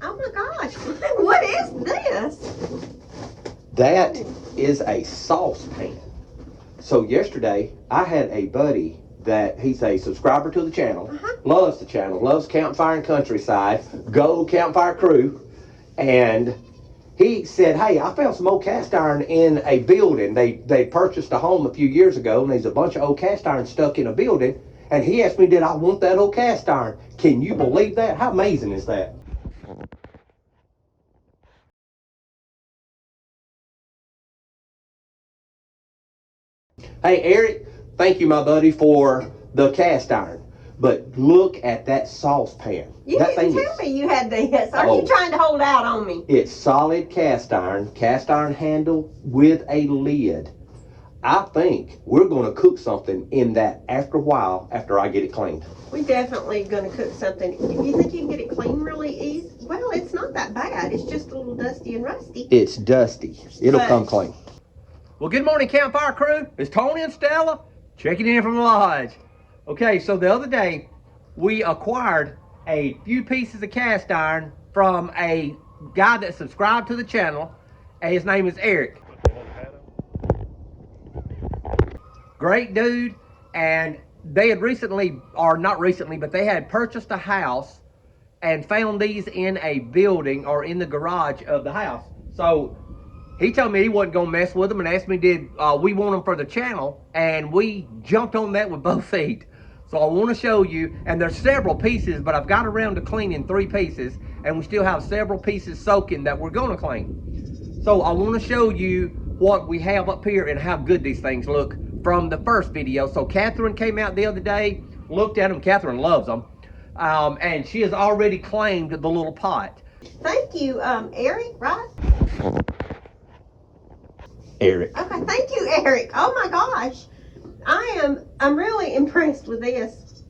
Oh my gosh, what is this? That is a saucepan. So yesterday, I had a buddy that he's a subscriber to the channel, loves the channel, loves Campfire&Countryside, go Campfire crew, and he said, hey, I found some old cast iron in a building. They purchased a home a few years ago, and there's a bunch of old cast iron stuck in a building, and he asked me, did I want that old cast iron? Can you believe that? How amazing is that? Hey, Eric, thank you, my buddy, for the cast iron. But look at that saucepan. You that didn't tell me you had this. Are you trying to hold out on me? It's solid cast iron handle with a lid. I think we're going to cook something in that after a while, after I get it cleaned. We're definitely going to cook something. Do you think you can get it clean really easy? Well, it's not that bad. It's just a little dusty and rusty. It's dusty. It'll come clean. Well, good morning, Campfire crew. It's Tony and Stella checking in from the lodge. Okay, so the other day, we acquired a few pieces of cast iron from a guy that subscribed to the channel, and his name is Eric. Great dude, and they had recently, or not recently, but they had purchased a house and found these in a building or in the garage of the house. So he told me he wasn't going to mess with them and asked me, did we want them for the channel? And we jumped on that with both feet. So I want to show you, and there's several pieces, but I've got around to cleaning 3 pieces, and we still have several pieces soaking that we're going to clean. So I want to show you what we have up here and how good these things look from the first video. So Catherine came out the other day, looked at them. Catherine loves them. And she has already claimed the little pot. Thank you, Eric, right? Eric. Okay, thank you, Eric. Oh my gosh. I'm really impressed with this.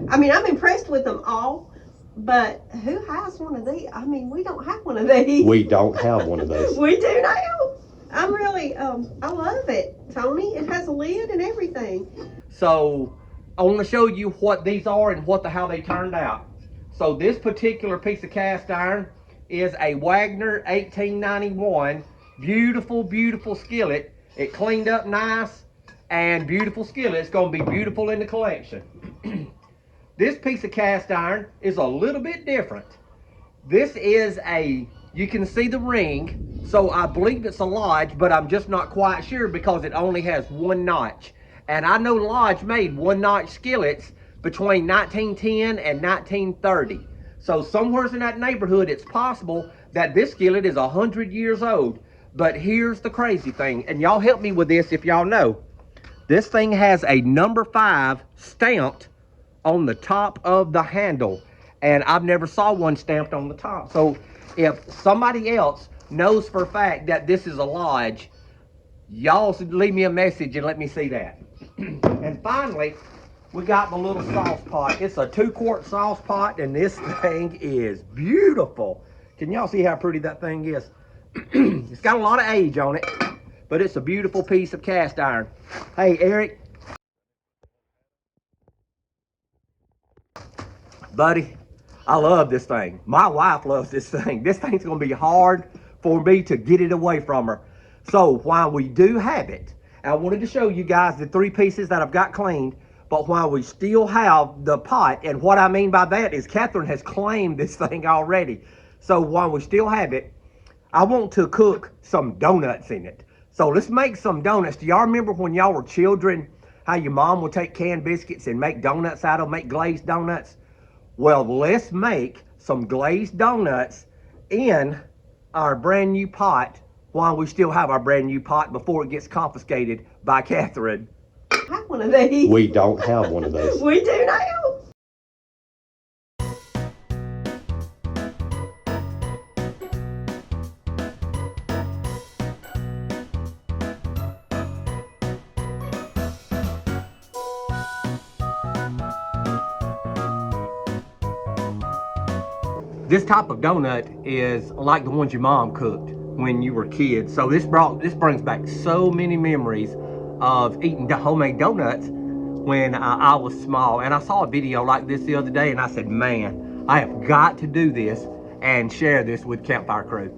I mean, I'm impressed with them all, but who has one of these? I mean, we don't have one of these. We don't have one of those. We do now. I'm really, I love it, Tony. It has a lid and everything. So I want to show you what these are and how they turned out. So this particular piece of cast iron is a Wagner 1891. Beautiful, beautiful skillet. It cleaned up nice and beautiful skillet. It's going to be beautiful in the collection. This piece of cast iron is a little bit different. This is you can see the ring, so I believe it's a Lodge, but I'm just not quite sure because it only has 1 notch. And I know Lodge made 1-notch skillets between 1910 and 1930. So somewhere in that neighborhood, it's possible that this skillet is 100 years old. But here's the crazy thing, and y'all help me with this if y'all know. This thing has a number 5 stamped on the top of the handle, and I've never saw one stamped on the top. So if somebody else knows for a fact that this is a Lodge, y'all leave me a message and let me see that. And finally, we got the little sauce pot. It's a 2-quart sauce pot, and this thing is beautiful. Can y'all see how pretty that thing is? It's got a lot of age on it, but it's a beautiful piece of cast iron. Hey, Eric. Buddy, I love this thing. My wife loves this thing. This thing's going to be hard for me to get it away from her. So while we do have it, I wanted to show you guys the 3 pieces that I've got cleaned, but while we still have the pot, and what I mean by that is Catherine has claimed this thing already. So while we still have it, I want to cook some donuts in it. So let's make some donuts. Do y'all remember when y'all were children, how your mom would take canned biscuits and make donuts out of them, make glazed donuts? Well, let's make some glazed donuts in our brand new pot while we still have our brand new pot before it gets confiscated by Catherine. I have one of these. We don't have one of those. We do now. This type of donut is like the ones your mom cooked when you were kids. So this brings back so many memories of eating homemade donuts when I was small. And I saw a video like this the other day, and I said, man, I have got to do this and share this with Campfire Crew.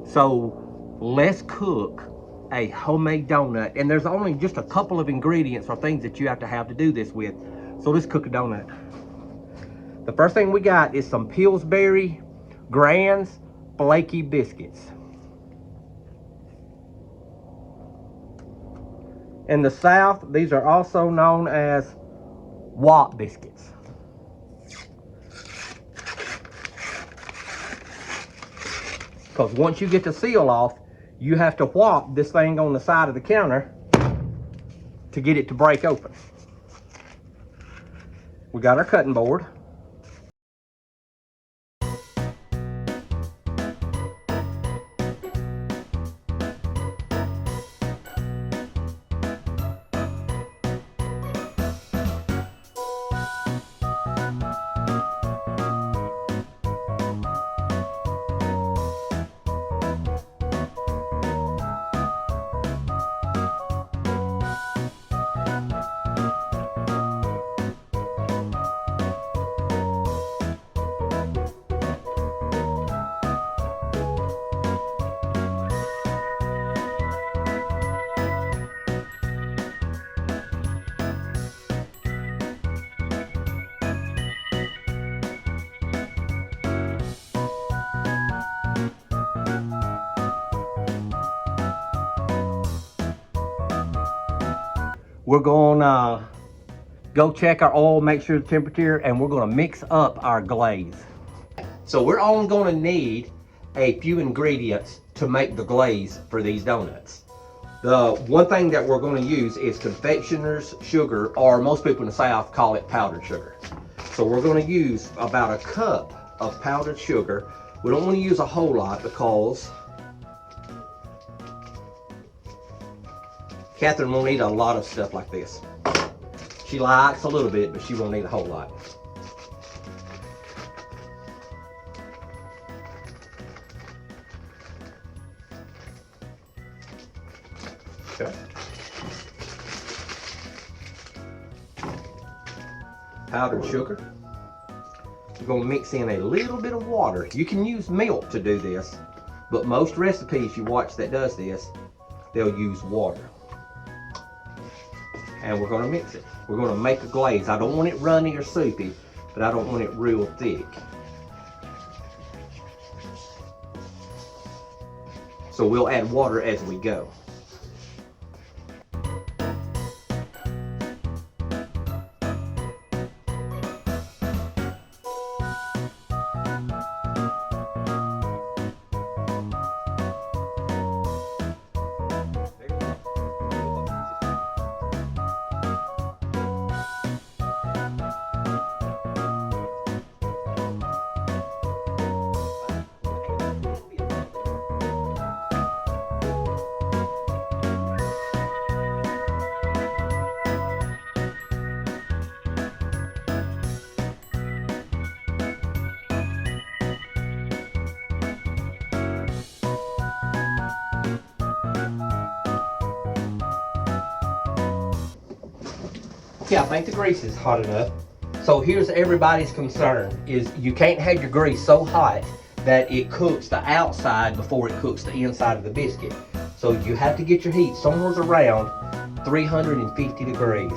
So let's cook a homemade donut, and there's only just a couple of ingredients or things that you have to do this with. So let's cook a donut. The first thing we got is some Pillsbury Grands flaky biscuits. In the South, these are also known as Wop biscuits. Because once you get the seal off, you have to whop this thing on the side of the counter to get it to break open. We got our cutting board. We're gonna go check our oil, make sure the temperature, and we're gonna mix up our glaze. So we're only gonna need a few ingredients to make the glaze for these donuts. The one thing that we're gonna use is confectioner's sugar, or most people in the South call it powdered sugar. So we're gonna use about a cup of powdered sugar. We don't wanna use a whole lot because Catherine won't eat a lot of stuff like this. She likes a little bit, but she won't eat a whole lot. Okay. Powdered sugar. We're gonna mix in a little bit of water. You can use milk to do this, but most recipes you watch that does this, they'll use water. And we're gonna mix it. We're gonna make a glaze. I don't want it runny or soupy, but I don't want it real thick. So we'll add water as we go. Yeah, I think the grease is hot enough. So here's everybody's concern, is you can't have your grease so hot that it cooks the outside before it cooks the inside of the biscuit. So you have to get your heat somewhere around 350 degrees.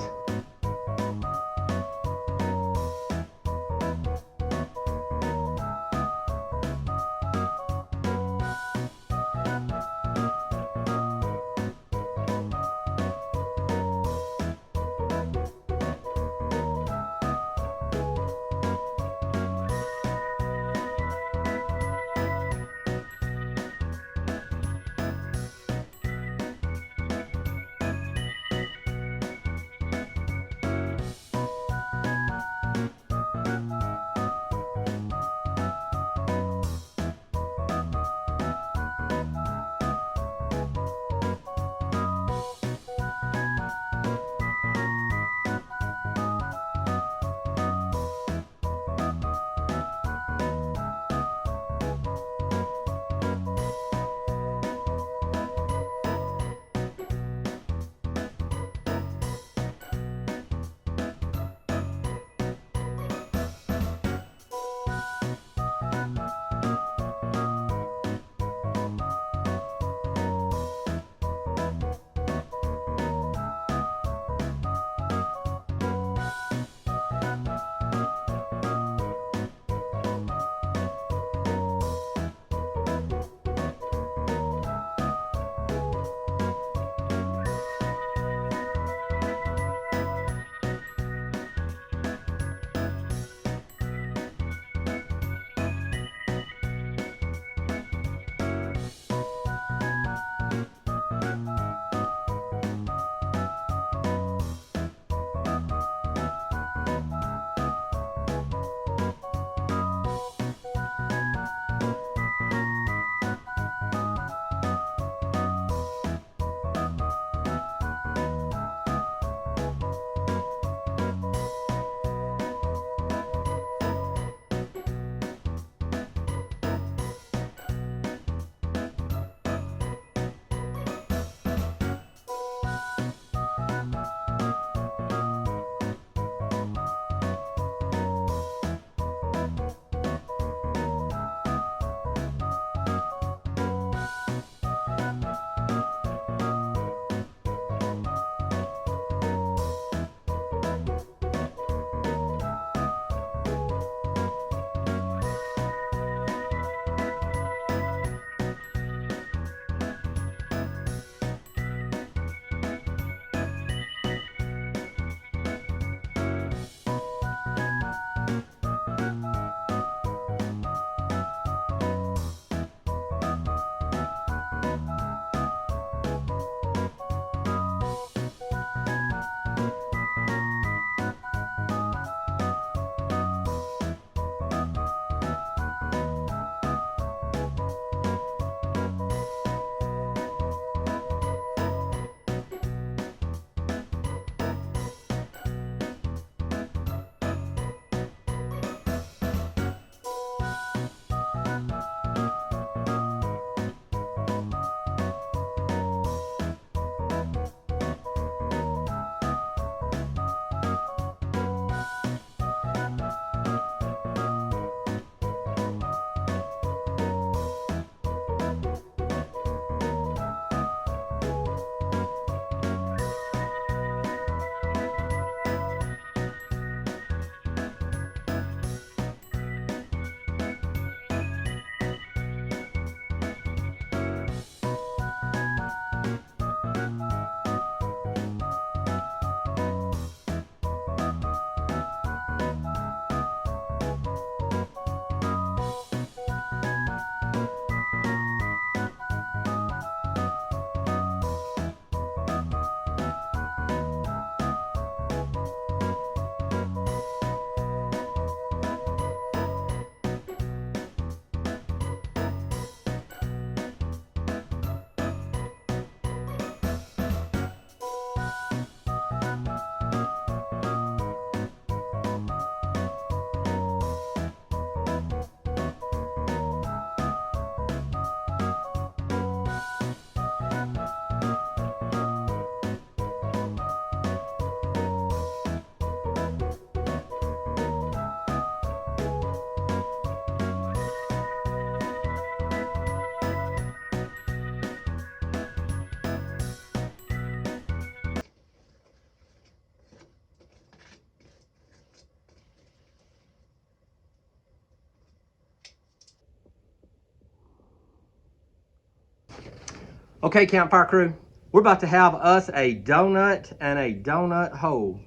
Okay, Campfire crew, we're about to have us a donut and a donut hole.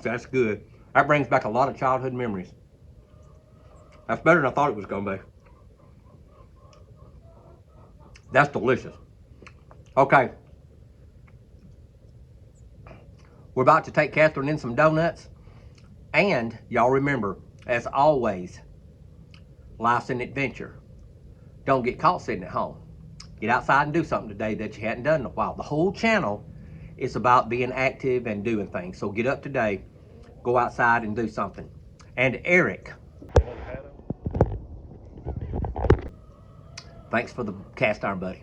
That's good. That brings back a lot of childhood memories. That's better than I thought it was gonna be. That's delicious. Okay. We're about to take Catherine in some donuts. And y'all remember, as always, life's an adventure. Don't get caught sitting at home. Get outside and do something today that you hadn't done in a while. The whole channel is about being active and doing things. So get up today, go outside and do something. And Eric, thanks for the cast iron, buddy.